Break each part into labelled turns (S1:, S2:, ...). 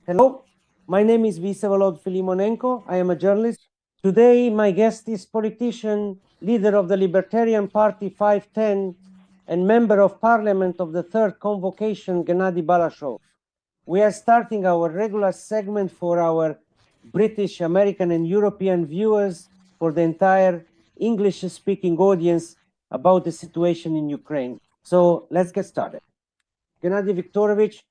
S1: Hello, my name is Vsevolod Filimonenko. I am a journalist. Today, my guest is politician, leader of the Libertarian Party 510, and member of parliament of the third convocation, Gennady Balashov. We are starting our regular segment for our British, American, and European viewers, for the entire English-speaking audience, about the situation in Ukraine. So let's get started. Gennady Viktorovich,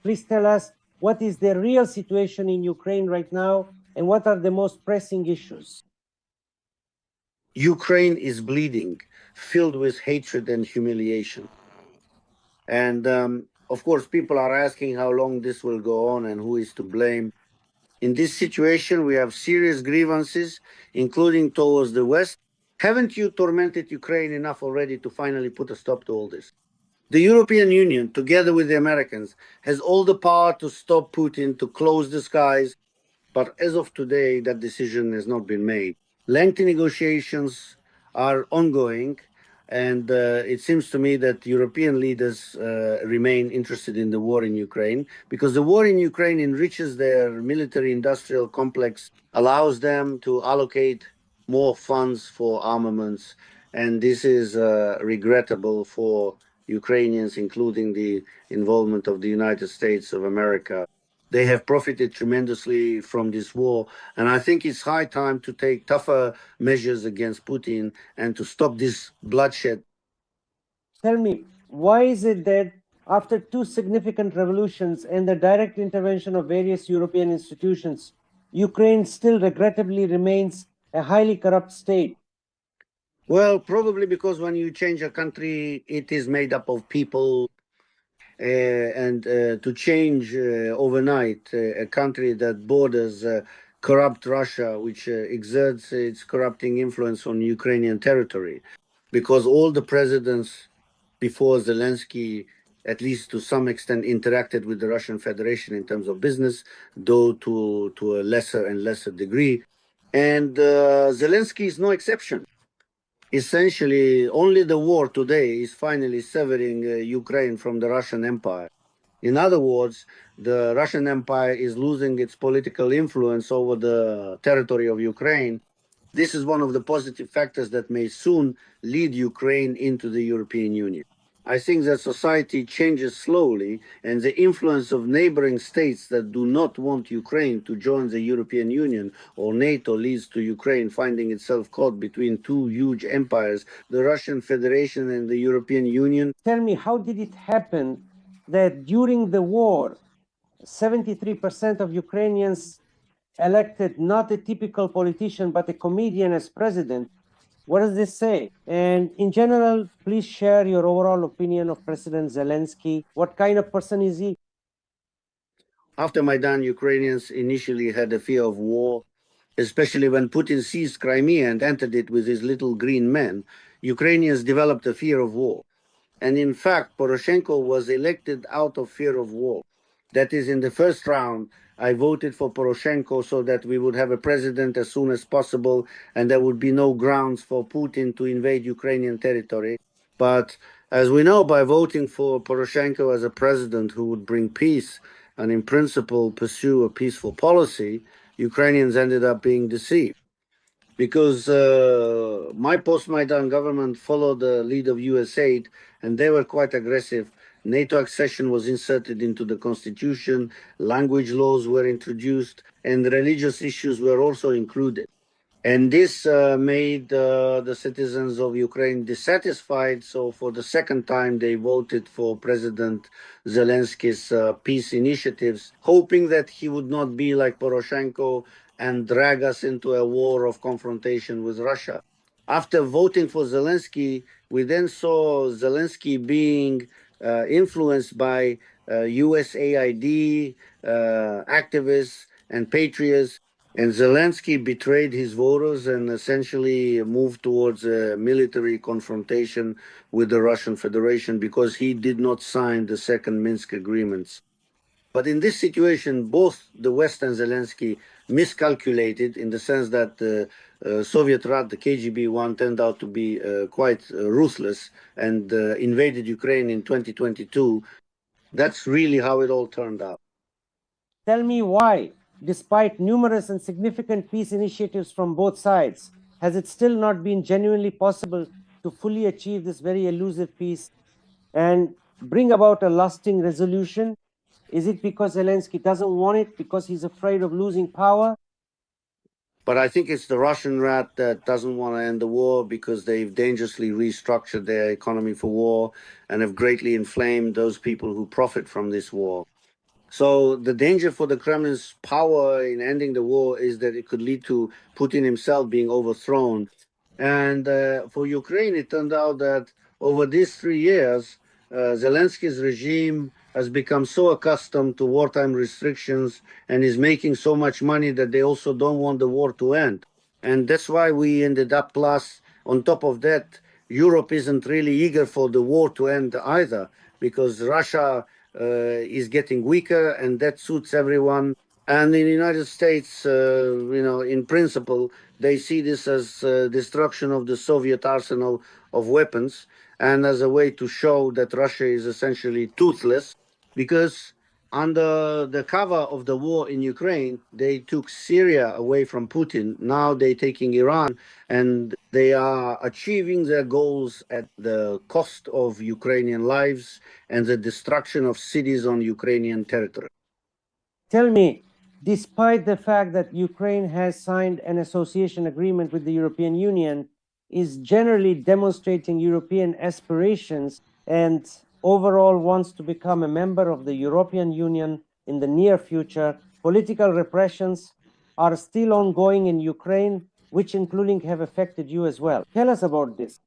S1: please tell us what is the real situation in Ukraine right now and what are the most pressing issues?
S2: Ukraine is bleeding, filled with hatred and humiliation. And of course, people are asking how long this will go on and who is to blame. In this situation, we have serious grievances, including towards the West. Haven't you tormented Ukraine enough already to finally put a stop to all this? The European Union, together with the Americans, has all the power to stop Putin, to close the skies. But as of today, that decision has not been made. Lengthy negotiations are ongoing, and it seems to me that European leaders remain interested in the war in Ukraine, because the war in Ukraine enriches their military-industrial complex, allows them to allocate more funds for armaments, and this is regrettable for Ukrainians, including the involvement of the United States of America. They have profited tremendously from this war, and I think it's high time to take tougher measures against Putin and to stop this bloodshed.
S1: Tell me, why is it that after two significant revolutions and the direct intervention of various European institutions, Ukraine still regrettably remains a highly corrupt state?
S2: Well, probably because when you change a country, it is made up of people. And to change overnight a country that borders corrupt Russia, which exerts its corrupting influence on Ukrainian territory, because all the presidents before Zelensky, at least to some extent, interacted with the Russian Federation in terms of business, though to a lesser and lesser degree. And Zelensky is no exception. Essentially, only the war today is finally severing Ukraine from the Russian Empire. In other words, the Russian Empire is losing its political influence over the territory of Ukraine. This is one of the positive factors that may soon lead Ukraine into the European Union. I think that society changes slowly, and the influence of neighboring states that do not want Ukraine to join the European Union or NATO leads to Ukraine finding itself caught between two huge empires, the Russian Federation and the European Union.
S1: Tell me, how did it happen that during the war, 73% of Ukrainians elected not a typical politician, but a comedian as president? What does this say? And in general, please share your overall opinion of President Zelensky. What kind of person is he?
S2: After Maidan, Ukrainians initially had a fear of war, especially when Putin seized Crimea and entered it with his little green men. Ukrainians developed a fear of war. And in fact, Poroshenko was elected out of fear of war. That is, in the first round, I voted for Poroshenko so that we would have a president as soon as possible and there would be no grounds for Putin to invade Ukrainian territory. But as we know, by voting for Poroshenko as a president who would bring peace and in principle pursue a peaceful policy, Ukrainians ended up being deceived. Because my post-Maidan government followed the lead of US aid, and they were quite aggressive. NATO accession was inserted into the constitution, language laws were introduced, and religious issues were also included. And this made the citizens of Ukraine dissatisfied. So for the second time, they voted for President Zelensky's peace initiatives, hoping that he would not be like Poroshenko and drag us into a war of confrontation with Russia. After voting for Zelensky, we then saw Zelensky being influenced by USAID activists and patriots. And Zelensky betrayed his voters and essentially moved towards a military confrontation with the Russian Federation because he did not sign the second Minsk agreements. But in this situation, both the West and Zelensky miscalculated in the sense that the Soviet rat, the KGB one, turned out to be quite ruthless and invaded Ukraine in 2022. That's really how it all turned out.
S1: Tell me why, despite numerous and significant peace initiatives from both sides, has it still not been genuinely possible to fully achieve this very elusive peace and bring about a lasting resolution? Is it because Zelensky doesn't want it, because he's afraid of losing power?
S2: But I think it's the Russian rat that doesn't want to end the war because they've dangerously restructured their economy for war and have greatly inflamed those people who profit from this war. So the danger for the Kremlin's power in ending the war is that it could lead to Putin himself being overthrown. And for Ukraine, it turned out that over these 3 years, Zelensky's regime has become so accustomed to wartime restrictions and is making so much money that they also don't want the war to end. And that's why we ended up, plus, on top of that, Europe isn't really eager for the war to end either, because Russia is getting weaker, and that suits everyone. And in the United States, in principle, they see this as destruction of the Soviet arsenal of weapons and as a way to show that Russia is essentially toothless, because under the cover of the war in Ukraine, they took Syria away from Putin. Now they're taking Iran, and they are achieving their goals at the cost of Ukrainian lives and the destruction of cities on Ukrainian territory.
S1: Tell me, despite the fact that Ukraine has signed an association agreement with the European Union, is generally demonstrating European aspirations and overall wants to become a member of the European Union in the near future, political repressions are still ongoing in Ukraine, which including have affected you as well. Tell us about this.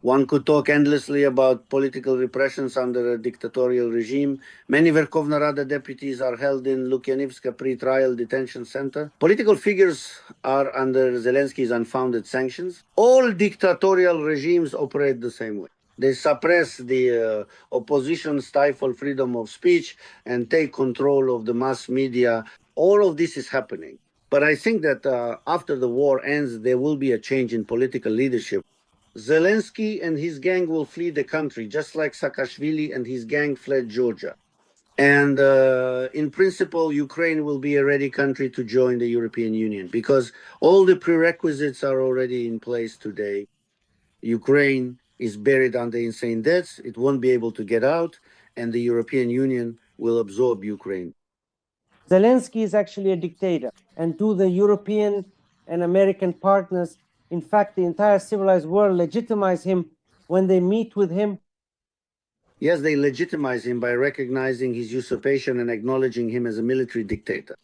S2: One could talk endlessly about political repressions under a dictatorial regime. Many Verkhovna Rada deputies are held in Lukyanivska pre-trial detention center. Political figures are under Zelensky's unfounded sanctions. All dictatorial regimes operate the same way. They suppress the opposition, stifle freedom of speech, and take control of the mass media. All of this is happening. But I think that after the war ends, there will be a change in political leadership. Zelensky and his gang will flee the country, just like Saakashvili and his gang fled Georgia. And in principle, Ukraine will be a ready country to join the European Union because all the prerequisites are already in place today. Ukraine is buried under insane debts. It won't be able to get out, and the European Union will absorb Ukraine.
S1: Zelensky is actually a dictator, and do the European and American partners, in fact, the entire civilized world, legitimize him when they meet with him?
S2: Yes, they legitimize him by recognizing his usurpation and acknowledging him as a military dictator.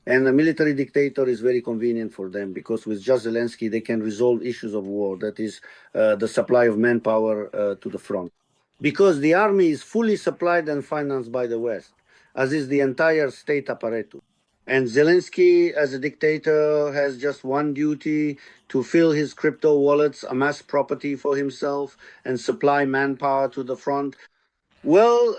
S2: And a military dictator is very convenient for them because with just Zelensky, they can resolve issues of war, that is, the supply of manpower to the front. Because the army is fully supplied and financed by the West, as is the entire state apparatus. And Zelensky, as a dictator, has just one duty: to fill his crypto wallets, amass property for himself, and supply manpower to the front. Well,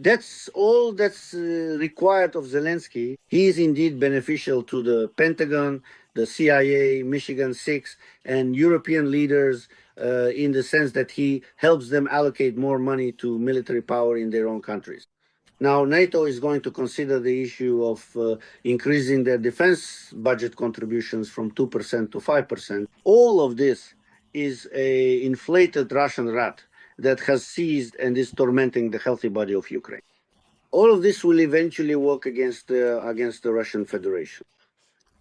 S2: that's all that's required of Zelensky. He is indeed beneficial to the Pentagon, the CIA, Michigan 6, and European leaders in the sense that he helps them allocate more money to military power in their own countries. Now, NATO is going to consider the issue of increasing their defense budget contributions from 2% to 5%. All of this is a inflated Russian rat that has seized and is tormenting the healthy body of Ukraine. All of this will eventually work against the Russian Federation.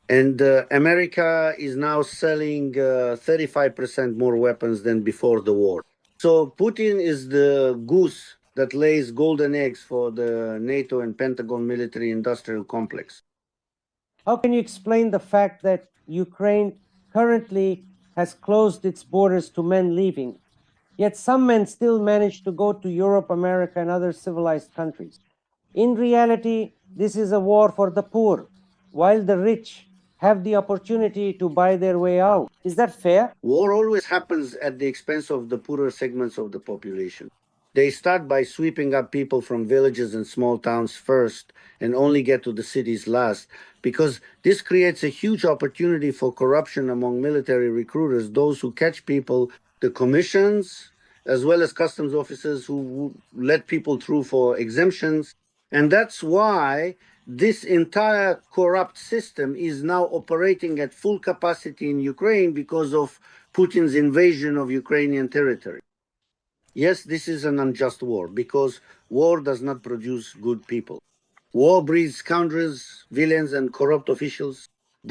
S2: And America is now selling 35% more weapons than before the war. So Putin is the goose that lays golden eggs for the NATO and Pentagon military industrial complex.
S1: How can you explain the fact that Ukraine currently has closed its borders to men leaving, yet some men still manage to go to Europe, America, and other civilized countries? In reality, this is a war for the poor, while the rich have the opportunity to buy their way out. Is that fair?
S2: War always happens at the expense of the poorer segments of the population. They start by sweeping up people from villages and small towns first and only get to the cities last, because this creates a huge opportunity for corruption among military recruiters, those who catch people, the commissions, as well as customs officers who let people through for exemptions, And that's why this entire corrupt system is now operating at full capacity in Ukraine because of Putin's invasion of Ukrainian territory. Yes, this is an unjust war because war does not produce good people. War breeds scoundrels, villains, and corrupt officials.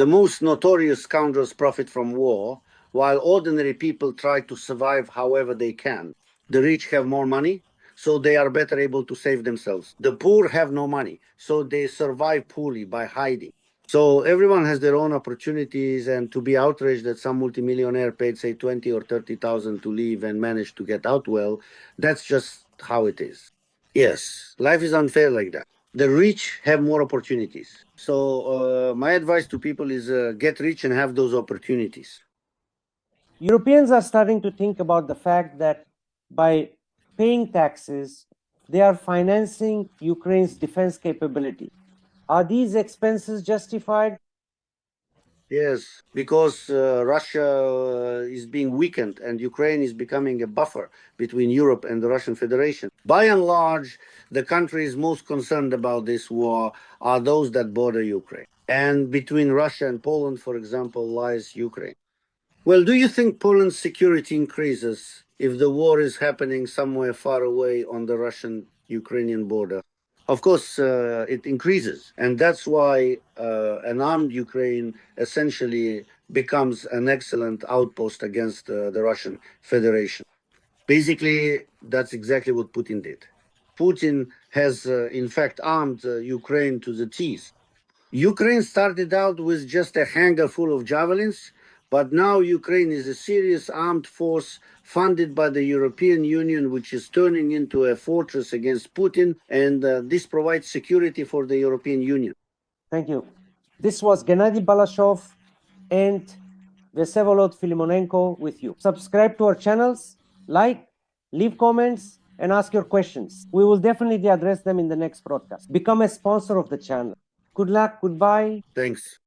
S2: The most notorious scoundrels profit from war, while ordinary people try to survive however they can. The rich have more money, so they are better able to save themselves. The poor have no money, so they survive poorly by hiding. So everyone has their own opportunities, and to be outraged that some multimillionaire paid, say, 20 or 30,000 to leave and managed to get out well, that's just how it is. Yes, life is unfair like that. The rich have more opportunities. So my advice to people is get rich and have those opportunities.
S1: Europeans are starting to think about the fact that by paying taxes, they are financing Ukraine's defense capability. Are these expenses justified?
S2: Yes, because Russia is being weakened and Ukraine is becoming a buffer between Europe and the Russian Federation. By and large, the countries most concerned about this war are those that border Ukraine. And between Russia and Poland, for example, lies Ukraine. Well, do you think Poland's security increases if the war is happening somewhere far away on the Russian-Ukrainian border? Of course, it increases. And that's why an armed Ukraine essentially becomes an excellent outpost against the Russian Federation. Basically, that's exactly what Putin did. Putin has, in fact, armed Ukraine to the teeth. Ukraine started out with just a hangar full of javelins, but now Ukraine is a serious armed force funded by the European Union, which is turning into a fortress against Putin, and this provides security for the European Union.
S1: Thank you. This was Gennady Balashov and Vsevolod Filimonenko with you. Subscribe to our channels, like, leave comments, and ask your questions. We will definitely address them in the next broadcast. Become a sponsor of the channel. Good luck. Goodbye.
S2: Thanks.